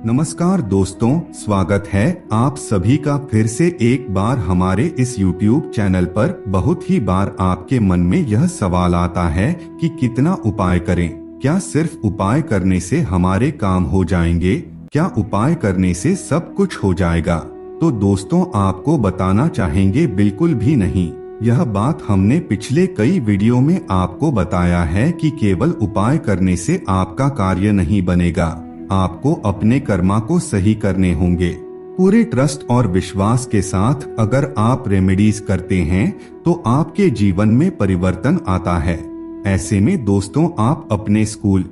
नमस्कार दोस्तों, स्वागत है आप सभी का फिर से एक बार हमारे इस YouTube चैनल पर। बहुत ही बार आपके मन में यह सवाल आता है कि कितना उपाय करें, क्या सिर्फ उपाय करने से हमारे काम हो जाएंगे, क्या उपाय करने से सब कुछ हो जाएगा। तो दोस्तों आपको बताना चाहेंगे बिल्कुल भी नहीं। यह बात हमने पिछले कई वीडियो में आपको बताया है कि केवल उपाय करने से आपका कार्य नहीं बनेगा, आपको अपने कर्मा को सही करने होंगे। पूरे ट्रस्ट और विश्वास के साथ अगर आप रेमेडीज करते हैं तो आपके जीवन में परिवर्तन आता है। ऐसे में दोस्तों आप अपने स्कूल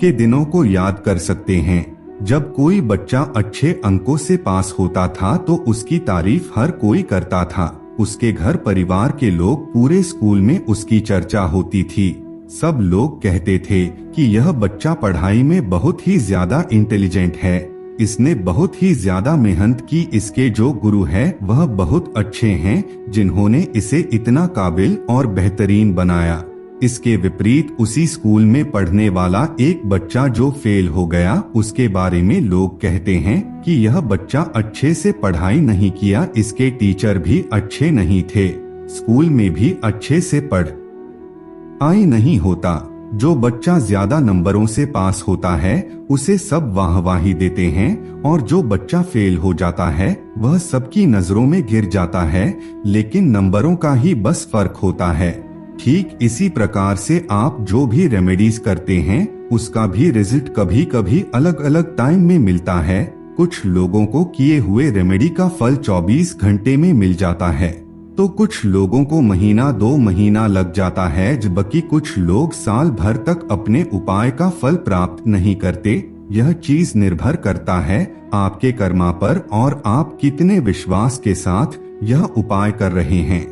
के दिनों को याद कर सकते हैं, जब कोई बच्चा अच्छे अंकों से पास होता था तो उसकी तारीफ हर कोई करता था। उसके घर परिवार के लोग, पूरे स्कूल में उसकी चर्चा होती थी। सब लोग कहते थे कि यह बच्चा पढ़ाई में बहुत ही ज्यादा इंटेलिजेंट है, इसने बहुत ही ज्यादा मेहनत की, इसके जो गुरु है वह बहुत अच्छे हैं जिन्होंने इसे इतना काबिल और बेहतरीन बनाया। इसके विपरीत उसी स्कूल में पढ़ने वाला एक बच्चा जो फेल हो गया, उसके बारे में लोग कहते हैं कि यह बच्चा अच्छे से पढ़ाई नहीं किया, इसके टीचर भी अच्छे नहीं थे, स्कूल में भी अच्छे से पढ़ाई नहीं होता। जो बच्चा ज्यादा नंबरों से पास होता है उसे सब वाहवाही देते हैं, और जो बच्चा फेल हो जाता है वह सबकी नजरों में गिर जाता है, लेकिन नंबरों का ही बस फर्क होता है। ठीक इसी प्रकार से आप जो भी रेमेडीज करते हैं उसका भी रिजल्ट कभी कभी अलग अलग टाइम में मिलता है। कुछ लोगों को किए हुए रेमेडी का फल 24 घंटे में मिल जाता है, तो कुछ लोगों को महीना 2 महीना लग जाता है, जबकि कुछ लोग साल भर तक अपने उपाय का फल प्राप्त नहीं करते। यह चीज निर्भर करता है आपके कर्मा पर और आप कितने विश्वास के साथ यह उपाय कर रहे हैं।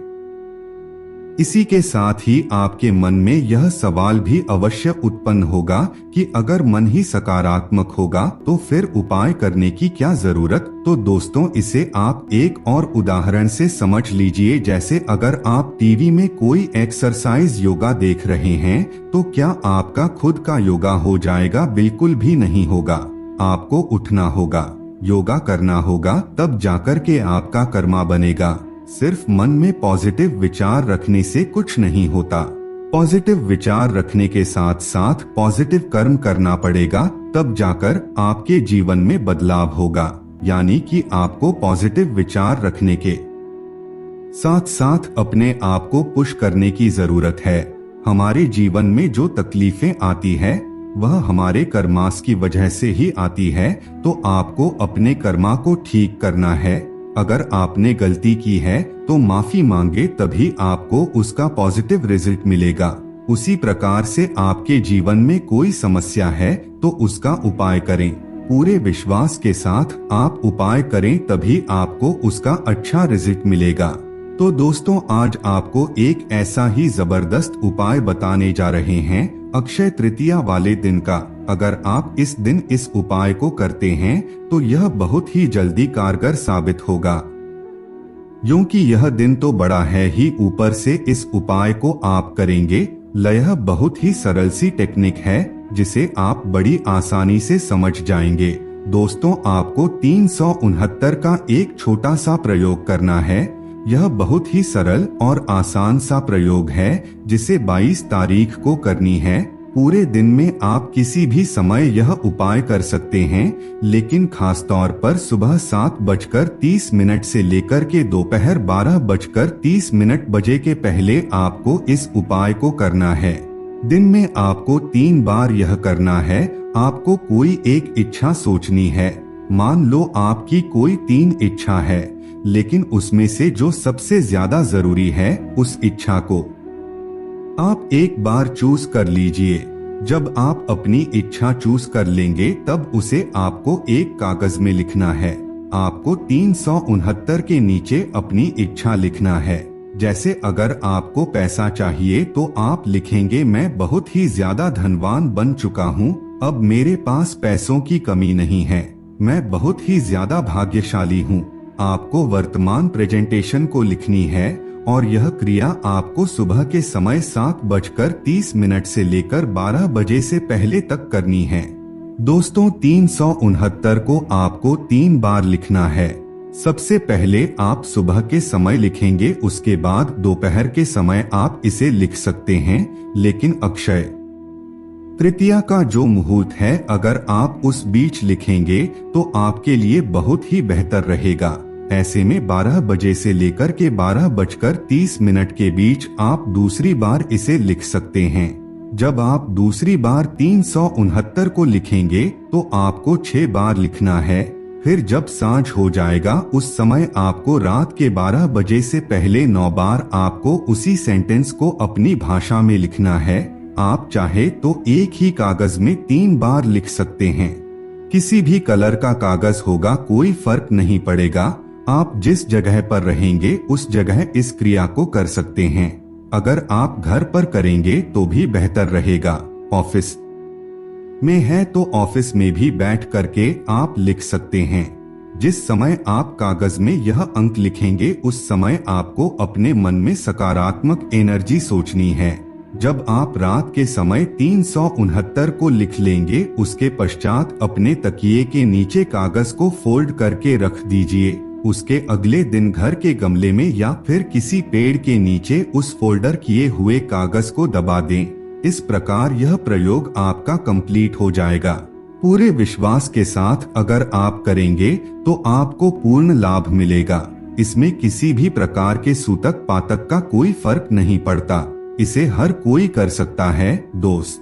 इसी के साथ ही आपके मन में यह सवाल भी अवश्य उत्पन्न होगा कि अगर मन ही सकारात्मक होगा तो फिर उपाय करने की क्या जरूरत। तो दोस्तों इसे आप एक और उदाहरण से समझ लीजिए। जैसे अगर आप टीवी में कोई एक्सरसाइज योगा देख रहे हैं तो क्या आपका खुद का योगा हो जाएगा? बिल्कुल भी नहीं होगा। आपको उठना होगा, योगा करना होगा, तब जाकर के आपका कर्मा बनेगा। सिर्फ मन में पॉजिटिव विचार रखने से कुछ नहीं होता। पॉजिटिव विचार रखने के साथ साथ पॉजिटिव कर्म करना पड़ेगा, तब जाकर आपके जीवन में बदलाव होगा। यानी कि आपको पॉजिटिव विचार रखने के साथ साथ अपने आप को पुश करने की जरूरत है। हमारे जीवन में जो तकलीफें आती है वह हमारे कर्मास की वजह से ही आती है, तो आपको अपने कर्मा को ठीक करना है। अगर आपने गलती की है तो माफी मांगे, तभी आपको उसका पॉजिटिव रिजल्ट मिलेगा। उसी प्रकार से आपके जीवन में कोई समस्या है तो उसका उपाय करें, पूरे विश्वास के साथ आप उपाय करें, तभी आपको उसका अच्छा रिजल्ट मिलेगा। तो दोस्तों आज आपको एक ऐसा ही जबरदस्त उपाय बताने जा रहे हैं अक्षय तृतीया वाले दिन का। अगर आप इस दिन इस उपाय को करते हैं तो यह बहुत ही जल्दी कारगर साबित होगा, क्योंकि यह दिन तो बड़ा है ही, ऊपर से इस उपाय को आप करेंगे। यह बहुत ही सरल सी टेक्निक है जिसे आप बड़ी आसानी से समझ जाएंगे। दोस्तों आपको 369 का एक छोटा सा प्रयोग करना है। यह बहुत ही सरल और आसान सा प्रयोग है जिसे 22 तारीख को करनी है। पूरे दिन में आप किसी भी समय यह उपाय कर सकते हैं, लेकिन खास तौर पर सुबह 7:30 से लेकर के दोपहर 12:30 बजे के पहले आपको इस उपाय को करना है। दिन में आपको 3 बार यह करना है। आपको कोई एक इच्छा सोचनी है। मान लो आपकी कोई 3 इच्छा है, लेकिन उसमें से जो सबसे ज्यादा जरूरी है उस इच्छा को आप एक बार चूज कर लीजिए। जब आप अपनी इच्छा चूज कर लेंगे तब उसे आपको एक कागज में लिखना है। आपको 369 के नीचे अपनी इच्छा लिखना है। जैसे अगर आपको पैसा चाहिए तो आप लिखेंगे, मैं बहुत ही ज्यादा धनवान बन चुका हूँ, अब मेरे पास पैसों की कमी नहीं है, मैं बहुत ही ज्यादा भाग्यशाली हूँ। आपको वर्तमान प्रेजेंटेशन को लिखनी है और यह क्रिया आपको सुबह के समय 7:30 से लेकर 12 बजे से पहले तक करनी है। दोस्तों 369 को आपको 3 बार लिखना है। सबसे पहले आप सुबह के समय लिखेंगे, उसके बाद दोपहर के समय आप इसे लिख सकते हैं, लेकिन अक्षय तृतीया का जो मुहूर्त है अगर आप उस बीच लिखेंगे तो आपके लिए बहुत ही बेहतर रहेगा। ऐसे में 12 बजे से लेकर के 12:30 के बीच आप दूसरी बार इसे लिख सकते हैं। जब आप दूसरी बार 369 को लिखेंगे तो आपको 6 बार लिखना है। फिर जब सांझ हो जाएगा उस समय आपको रात के 12 बजे से पहले 9 बार आपको उसी सेंटेंस को अपनी भाषा में लिखना है। आप चाहे तो एक ही कागज में 3 बार लिख सकते हैं। किसी भी कलर का कागज होगा, कोई फर्क नहीं पड़ेगा। आप जिस जगह पर रहेंगे उस जगह इस क्रिया को कर सकते हैं। अगर आप घर पर करेंगे तो भी बेहतर रहेगा। ऑफिस में है तो ऑफिस में भी बैठ करके आप लिख सकते हैं। जिस समय आप कागज में यह अंक लिखेंगे उस समय आपको अपने मन में सकारात्मक एनर्जी सोचनी है। जब आप रात के समय 369 को लिख लेंगे उसके पश्चात अपने तकिए के नीचे कागज को फोल्ड करके रख दीजिए। उसके अगले दिन घर के गमले में या फिर किसी पेड़ के नीचे उस फोल्डर किए हुए कागज को दबा दें। इस प्रकार यह प्रयोग आपका कंप्लीट हो जाएगा। पूरे विश्वास के साथ अगर आप करेंगे तो आपको पूर्ण लाभ मिलेगा। इसमें किसी भी प्रकार के सूतक पातक का कोई फर्क नहीं पड़ता। इसे हर कोई कर सकता है दोस्त।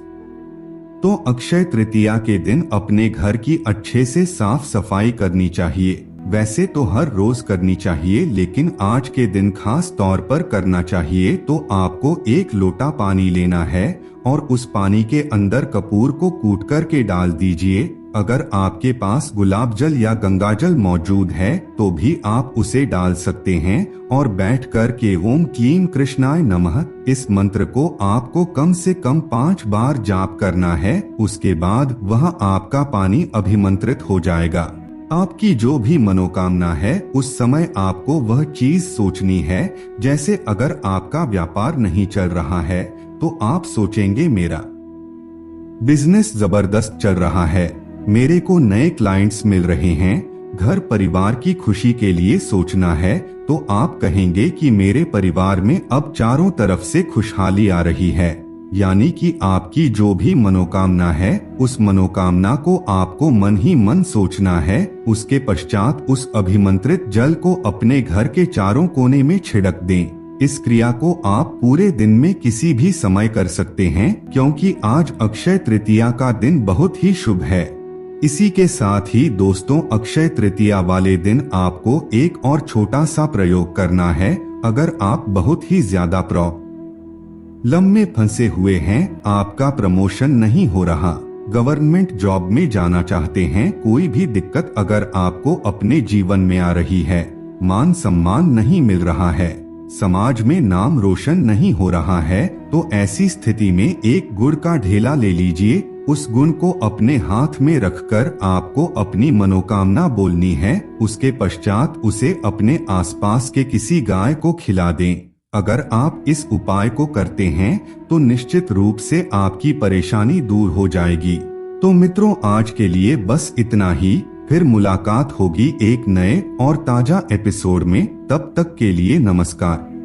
तो अक्षय तृतीया के दिन अपने घर की अच्छे से साफ सफाई करनी चाहिए। वैसे तो हर रोज करनी चाहिए, लेकिन आज के दिन खास तौर पर करना चाहिए। तो आपको 1 लोटा पानी लेना है और उस पानी के अंदर कपूर को कूट कर के डाल दीजिए। अगर आपके पास गुलाब जल या गंगा जल मौजूद है तो भी आप उसे डाल सकते हैं और बैठ कर के ओम क्लीम कृष्णाय नमः इस मंत्र को आपको कम से कम 5 बार जाप करना है। उसके बाद वह आपका पानी अभिमंत्रित हो जाएगा। आपकी जो भी मनोकामना है उस समय आपको वह चीज सोचनी है। जैसे अगर आपका व्यापार नहीं चल रहा है तो आप सोचेंगे मेरा बिजनेस जबरदस्त चल रहा है, मेरे को नए क्लाइंट्स मिल रहे हैं। घर परिवार की खुशी के लिए सोचना है तो आप कहेंगे कि मेरे परिवार में अब चारों तरफ से खुशहाली आ रही है। यानी कि आपकी जो भी मनोकामना है उस मनोकामना को आपको मन ही मन सोचना है। उसके पश्चात उस अभिमंत्रित जल को अपने घर के चारों कोने में छिड़क दें। इस क्रिया को आप पूरे दिन में किसी भी समय कर सकते हैं, क्योंकि आज अक्षय तृतीया का दिन बहुत ही शुभ है। इसी के साथ ही दोस्तों अक्षय तृतीया वाले दिन आपको एक और छोटा सा प्रयोग करना है। अगर आप बहुत ही ज्यादा प्रॉब्लम में फंसे हुए हैं, आपका प्रमोशन नहीं हो रहा, गवर्नमेंट जॉब में जाना चाहते हैं, कोई भी दिक्कत अगर आपको अपने जीवन में आ रही है, मान सम्मान नहीं मिल रहा है, समाज में नाम रोशन नहीं हो रहा है, तो ऐसी स्थिति में एक गुड़ का ढेला ले लीजिए। उस गुण को अपने हाथ में रखकर आपको अपनी मनोकामना बोलनी है। उसके पश्चात उसे अपने आसपास के किसी गाय को खिला दें। अगर आप इस उपाय को करते हैं तो निश्चित रूप से आपकी परेशानी दूर हो जाएगी। तो मित्रों आज के लिए बस इतना ही। फिर मुलाकात होगी एक नए और ताजा एपिसोड में। तब तक के लिए नमस्कार।